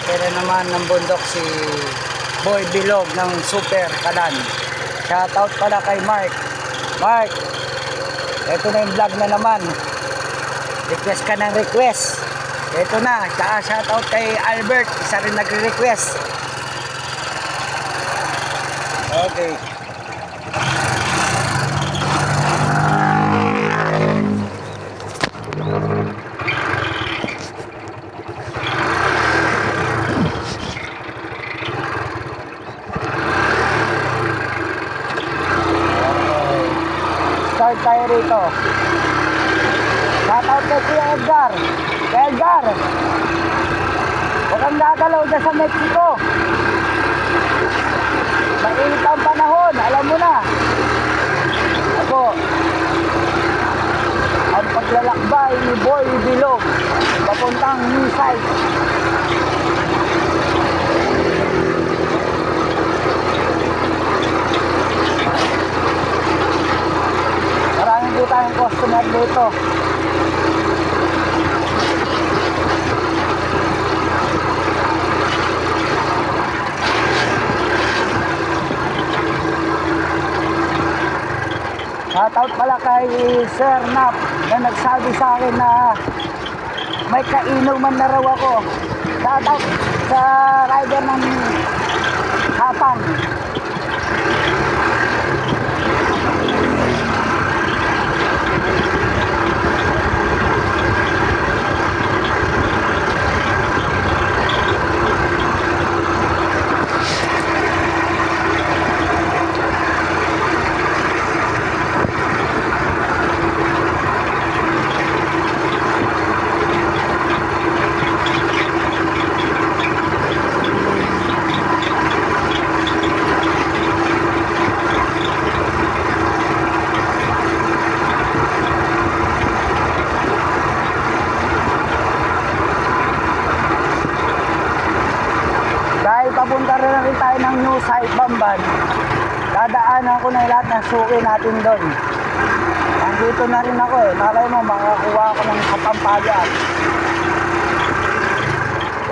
Akira naman ng bundok si Boy Bilog ng Super Kalan. Shoutout pala kay Mark. Mark, ito na yung vlog na naman. Request ka ng request. Ito na. Tsaka shoutout kay Albert. Isa rin nagre-request. Okay. Start tayo rito. Shoutout kay Kuya Edgar. Kuya Edgar, huwag kang gagalaw dyan sa Mexico. Mainit ang panahon, alam mo na. Ako, ang paglalakbay ni Boy Bilog papuntang new site. Maraming po tayong customer dito. Shoutout pala kay Sir Nap na nagsabi sa akin na may kainuman na raw ako. Shoutout sa rider ng Hapang. Papunta rin tayo ng new site Bamban. Dadaanan ko na lahat ng suki natin doon. Nandito na rin ako eh. Malay mo makakuha ako ng Kapampalyan.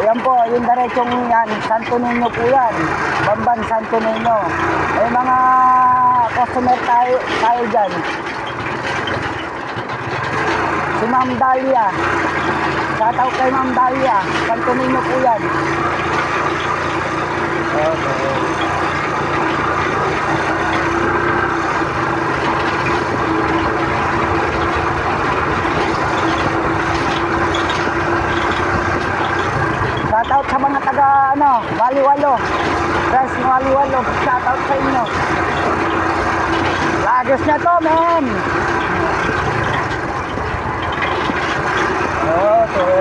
Ayan po, yung diretsong yan, Santo Niño po yan. Bamban, Santo Niño. May mga customer tayo dyan. Si Ma'am Dalia. Shoutout kay Ma'am Dalia. Santo Niño po yan. Okay. Shoutout sa mga taga Waliwalo. Friends ng Waliwalo. Shoutout sa inyo. Lagos na to, man. Okay.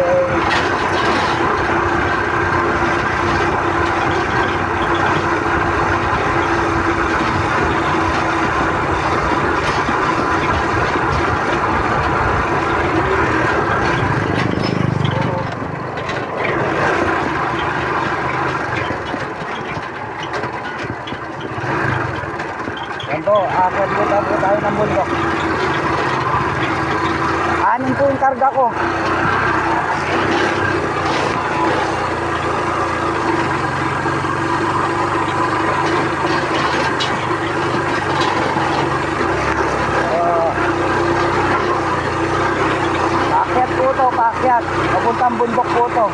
Akit po tayo ng bundok. 6 po yung karga ko. Paakyat po to, paakyat. Papuntang bundok po to.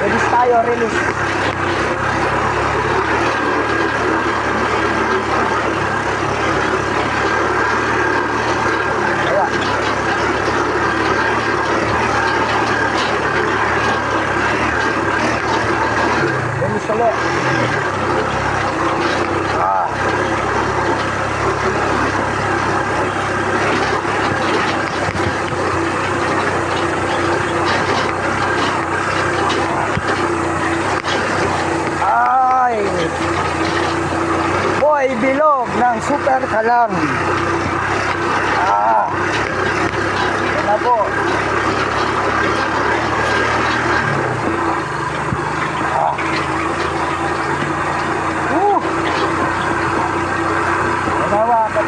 Release tayo, release. Ulit. Ay, Boy Bilog ng Super Kalan. Yan na po.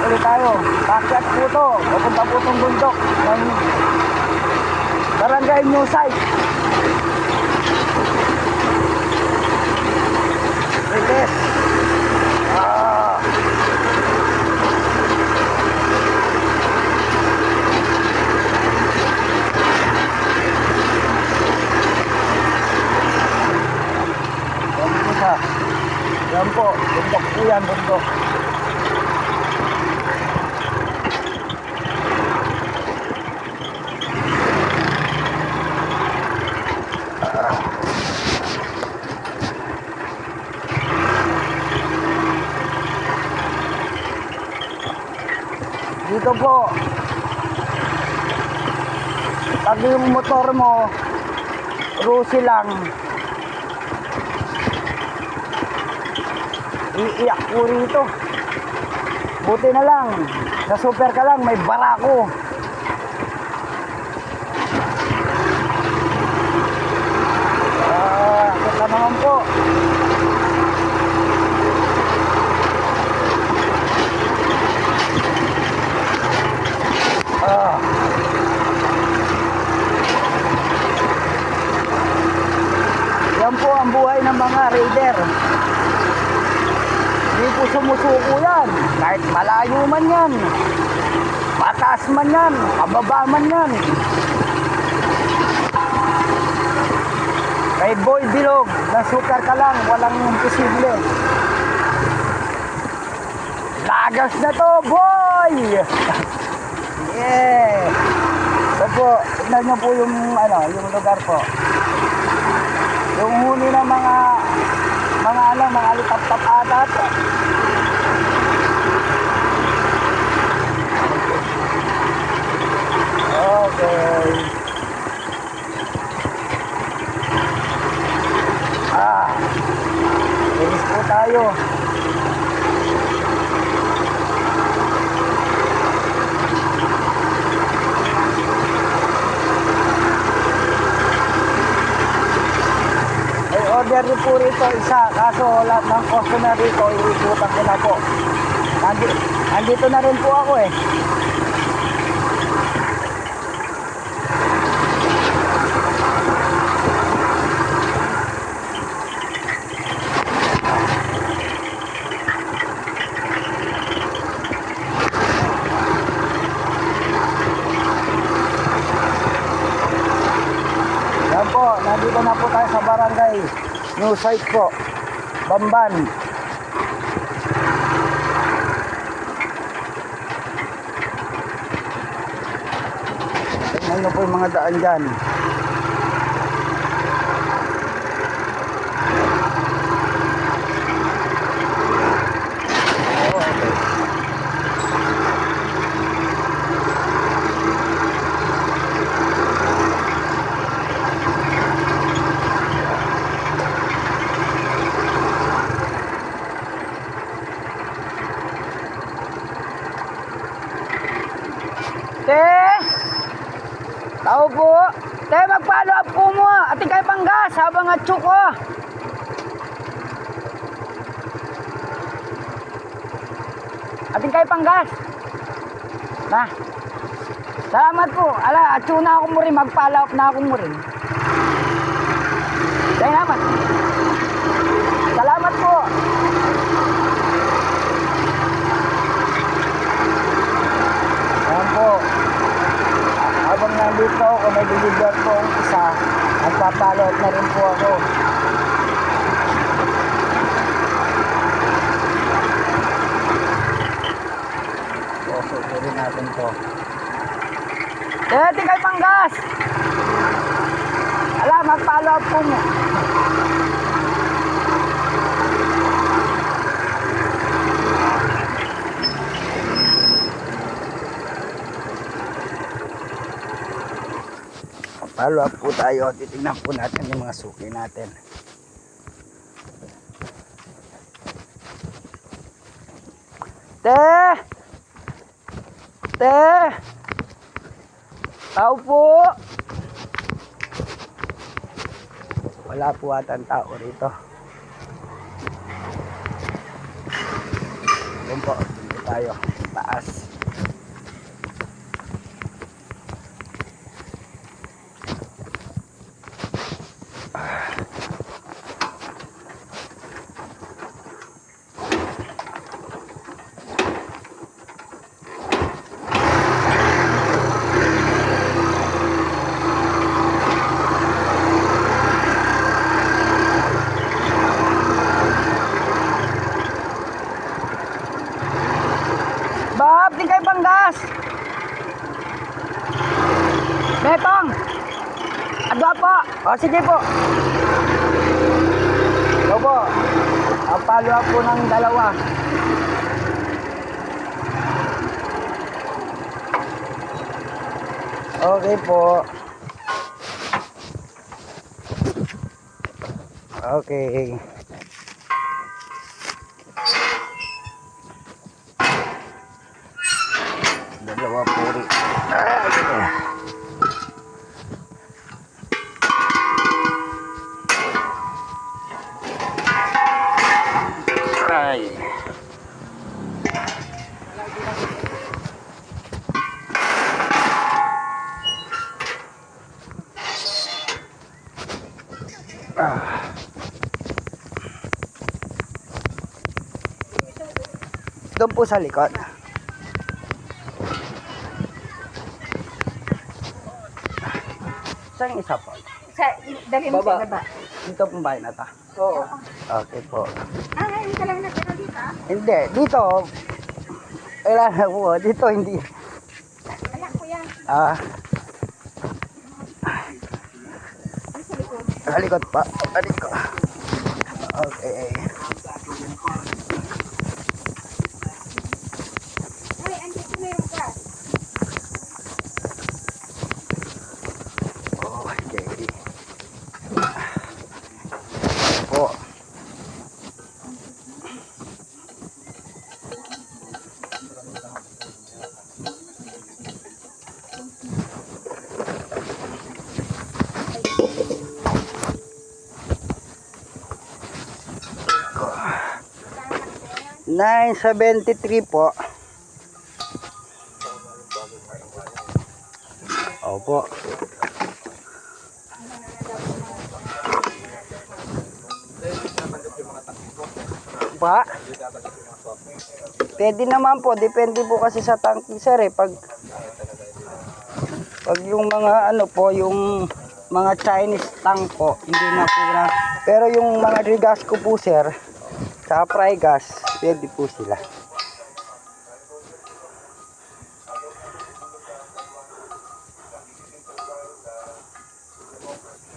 Ulit tayo. Paakyat po to. Papunta po itong bundok ng Barangay New Site. yan, bundok. Dito po, pag yung motor mo, rusi lang, iiyak po rito. Buti na lang, sa super ka lang, may barako. Kita naman po. Yan po ang buhay ng mga raider. Hindi po sumusuko yan. Kahit malayo man yan, pataas man yan, pababa man yan. Kay Boy Bilog, na sukar ka lang, walang imposible. Lagas na to, boy! Yeah! So po, tignan nyo po yung, yung lugar po. Yung huni ng mga litap-tap atat. Okay. Finish po tayo. Order rin po rito isa, kaso lahat ng customer rito iikutan ko na po. Andito na rin po ako eh. Yan po, nandito na po tayo sa barangay New Site po, Bamban. Tingnan nyo po yung mga daan dyan. Tao po. Tayo mag-follow up po mo. Ating kayo panggas habang atso ko. Ating kayo panggas. Na. Salamat po. Ala, atso na ako mo rin. Mag-follow up na ako mo rin. Salamat. Salamat po. Ayan po. Habang nandito ako, may deliver po ang isa, nagpapalot na rin po ako. So, rin natin to. Tingay panggas! Ala, magpalot po mo. Follow up po tayo. Titignan po natin yung mga suki natin. Te! Tao po! Wala po atang tao rito. Doon po. Dito tayo. Taas. Betong! Adwa po! O, sige po. Ito po. Ang follow up po ng dalawa. Okay po. Okay. Dalawa po rin. Ay. Doon po sa likod. Saan isa po? Dali mo sa baba. Dito pong bahay na ta. Oo. Okay po. Ah, ngayon ka lang nagkano dito? Hindi, dito. Kailangan po. Dito hindi. Anak ko yan. Ah, Ay, sa likod. sa likod pa. Sa likod. Okay. Ay, andito meron ka. Okay. Po. $9.73 po. Opo. Pa? Pwede naman po, depende po kasi sa tangke sir eh. Pag yung mga ano po, yung mga Chinese tank po, hindi na po na. Pero yung mga regas ko po sir, sa fry gas, pwede po sila.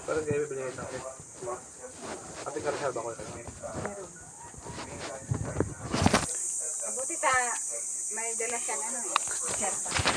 Parang kayo bibili natin. Ating kareserba ko rin. Buti ta, may dala siyang ano eh. Sherpa.